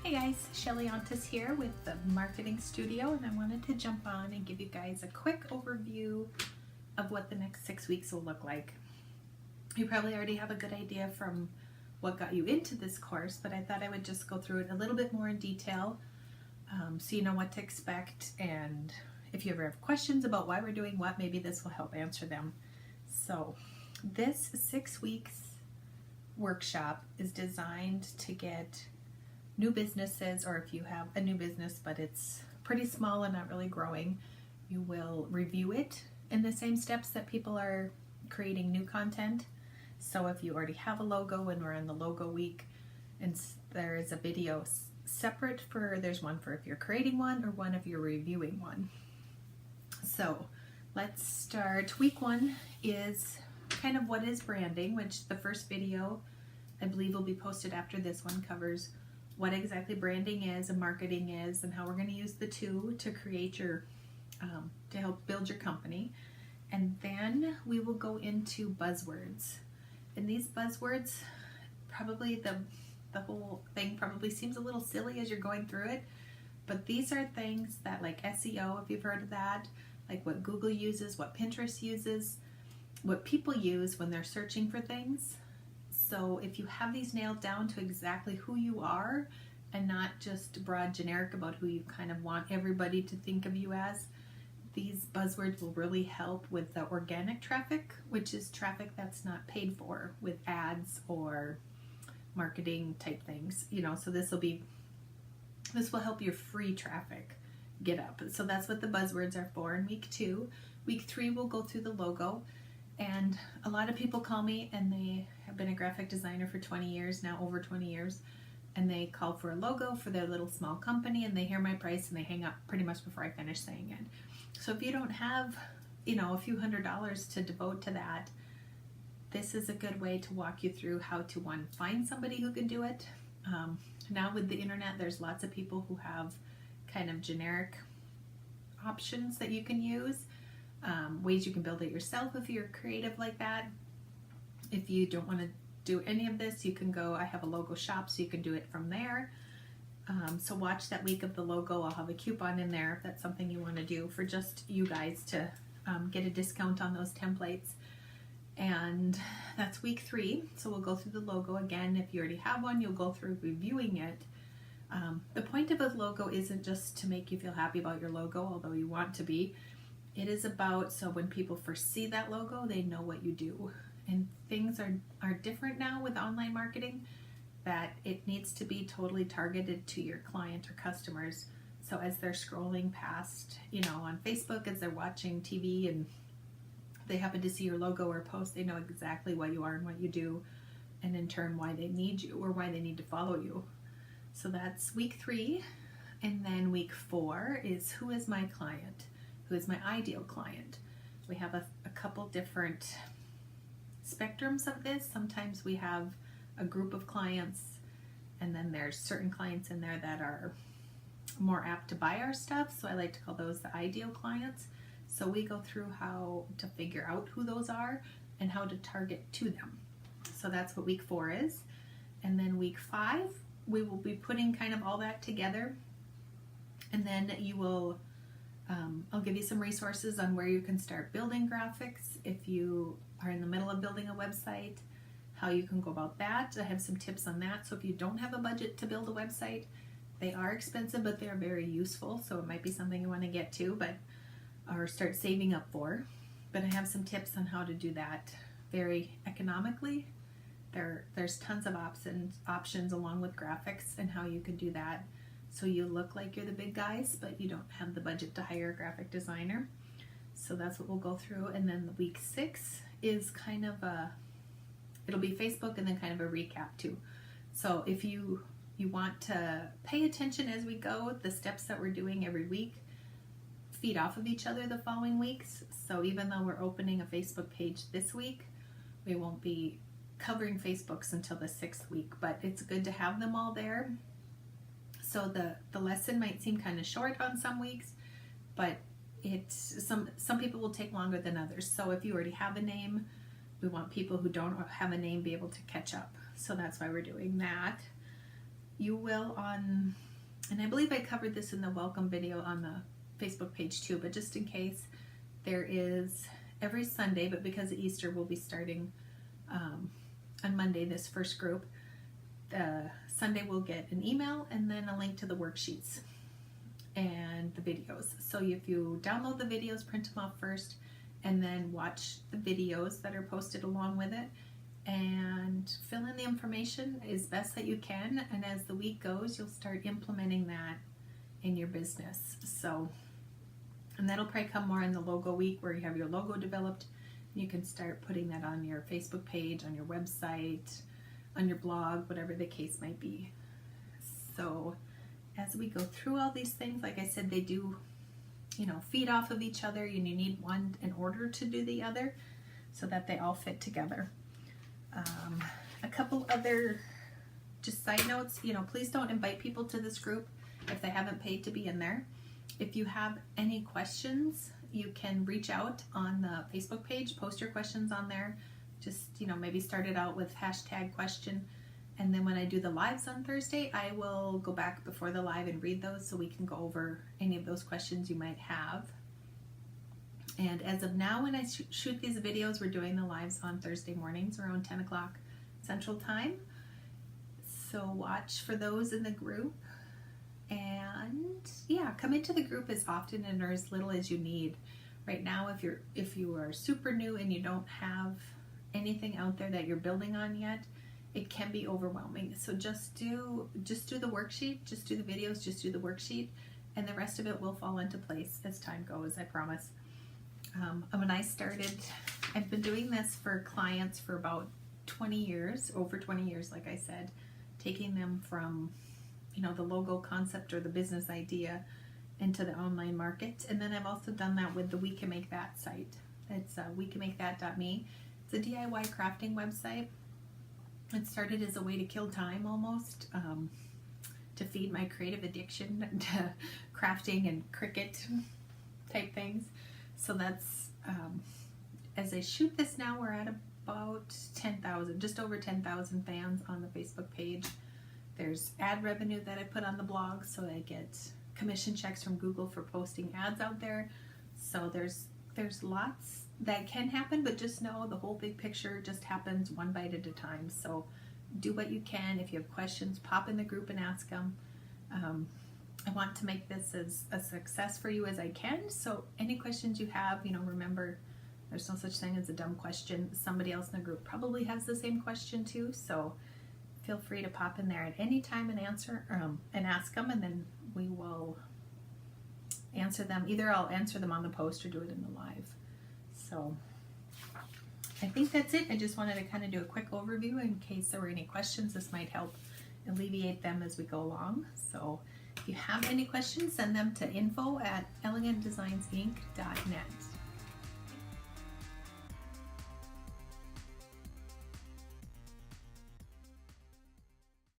Hey guys, Shelly Ontis here with the Marketing Studio, and I wanted to jump on and give you guys a quick overview of what the next 6 weeks will look like. You probably already have a good idea from what got you into this course, but I thought I would just go through it a little bit more in detail so you know what to expect, and if you ever have questions about why we're doing what, maybe this will help answer them. So this 6 weeks workshop is designed to get new businesses, or if you have a new business but it's pretty small and not really growing, you will review it in the same steps that people are creating new content. So if you already have a logo and we're in the logo week, and there is a video separate for, there's one for if you're creating one or one if you're reviewing one. So let's start. Week 1 is kind of what is branding, which the first video I believe will be posted after this one covers what exactly branding is and marketing is, and how we're going to use the two to create your, to help build your company. And then we will go into buzzwords. And these buzzwords, probably the whole thing probably seems a little silly as you're going through it, but these are things that, like SEO, if you've heard of that, like what Google uses, what Pinterest uses, what people use when they're searching for things. So if you have these nailed down to exactly who you are and not just broad generic about who you kind of want everybody to think of you as, these buzzwords will really help with the organic traffic, which is traffic that's not paid for with ads or marketing type things, you know. So this will help your free traffic get up. So that's what the buzzwords are for in week 2. Week 3 we'll go through the logo. And a lot of people call me, and they have been a graphic designer for 20 years now, over 20 years, and they call for a logo for their little small company, and they hear my price and they hang up pretty much before I finish saying it. So if you don't have, you know, a few $100s to devote to that, this is a good way to walk you through how to, one, find somebody who can do it. Now with the internet, there's lots of people who have kind of generic options that you can use. Ways you can build it yourself if you're creative like that. If you don't want to do any of this, you can go, I have a logo shop, so you can do it from there. So watch that week of the logo. I'll have a coupon in there if that's something you want to do for just you guys to get a discount on those templates. And that's week 3. So we'll go through the logo again. If you already have one, you'll go through reviewing it. The point of a logo isn't just to make you feel happy about your logo, although you want to be. It is about, so when people first see that logo, they know what you do. And things are different now with online marketing, that it needs to be totally targeted to your client or customers. So as they're scrolling past, you know, on Facebook, as they're watching TV and they happen to see your logo or post, they know exactly what you are and what you do, and in turn why they need you or why they need to follow you. So that's week 3. And then week 4 is, who is my client? Who is my ideal client? We have a couple different spectrums of this. Sometimes we have a group of clients, and then there's certain clients in there that are more apt to buy our stuff. So I like to call those the ideal clients. So we go through how to figure out who those are and how to target to them. So that's what week 4 is. And then week 5, we will be putting kind of all that together. And then you will I'll give you some resources on where you can start building graphics if you are in the middle of building a website, how you can go about that. I have some tips on that. So if you don't have a budget to build a website, they are expensive, but they're very useful. So it might be something you want to get to, or start saving up for. But I have some tips on how to do that very economically. There's tons of options along with graphics and how you can do that, so you look like you're the big guys, but you don't have the budget to hire a graphic designer. So that's what we'll go through. And then the week 6 is kind of it'll be Facebook and then kind of a recap too. So if you want to pay attention as we go, the steps that we're doing every week feed off of each other the following weeks. So even though we're opening a Facebook page this week, we won't be covering Facebooks until the 6th week, but it's good to have them all there. So the lesson might seem kind of short on some weeks, but it's some people will take longer than others. So if you already have a name, we want people who don't have a name be able to catch up. So that's why we're doing that. you will on, and I believe I covered this in the welcome video on the Facebook page too, but just in case, there is every Sunday, but because of Easter, we'll be starting on Monday, this first group. Sunday we'll get an email and then a link to the worksheets and the videos. So if you download the videos, print them off first, and then watch the videos that are posted along with it, and fill in the information as best that you can, and as the week goes, you'll start implementing that in your business. So, and that'll probably come more in the logo week, where you have your logo developed. You can start putting that on your Facebook page, on your website, on your blog, whatever the case might be. So as we go through all these things, like I said, they do, feed off of each other, and you need one in order to do the other so that they all fit together. A couple other just side notes, please don't invite people to this group if they haven't paid to be in there. If you have any questions, you can reach out on the Facebook page, post your questions on there. Just, maybe start it out with #question. And then when I do the lives on Thursday, I will go back before the live and read those so we can go over any of those questions you might have. And as of now, when I shoot these videos, we're doing the lives on Thursday mornings around 10 o'clock Central Time. So watch for those in the group. And yeah, come into the group as often and or as little as you need. Right now, if you are super new and you don't have anything out there that you're building on yet, it can be overwhelming. So just do the worksheet, just do the videos, just do the worksheet, and the rest of it will fall into place as time goes, I promise. When I started, I've been doing this for clients for about 20 years, over 20 years, like I said, taking them from, the logo concept or the business idea into the online market. And then I've also done that with the We Can Make That site. It's wecanmakethat.me. It's a DIY crafting website. It started as a way to kill time almost, to feed my creative addiction to crafting and Cricut type things. So that's, as I shoot this now, we're at about 10,000, just over 10,000 fans on the Facebook page. There's ad revenue that I put on the blog, so I get commission checks from Google for posting ads out there. So there's lots that can happen, but just know the whole big picture just happens one bite at a time. So do what you can. If you have questions, pop in the group and ask them. I want to make this as a success for you as I can. So any questions you have, remember, there's no such thing as a dumb question. Somebody else in the group probably has the same question too. So feel free to pop in there at any time and answer and ask them, and then we will answer them. Either I'll answer them on the post or do it in the live. So I think that's it. I just wanted to kind of do a quick overview in case there were any questions. This might help alleviate them as we go along. So if you have any questions, send them to info@elegantdesignsinc.net.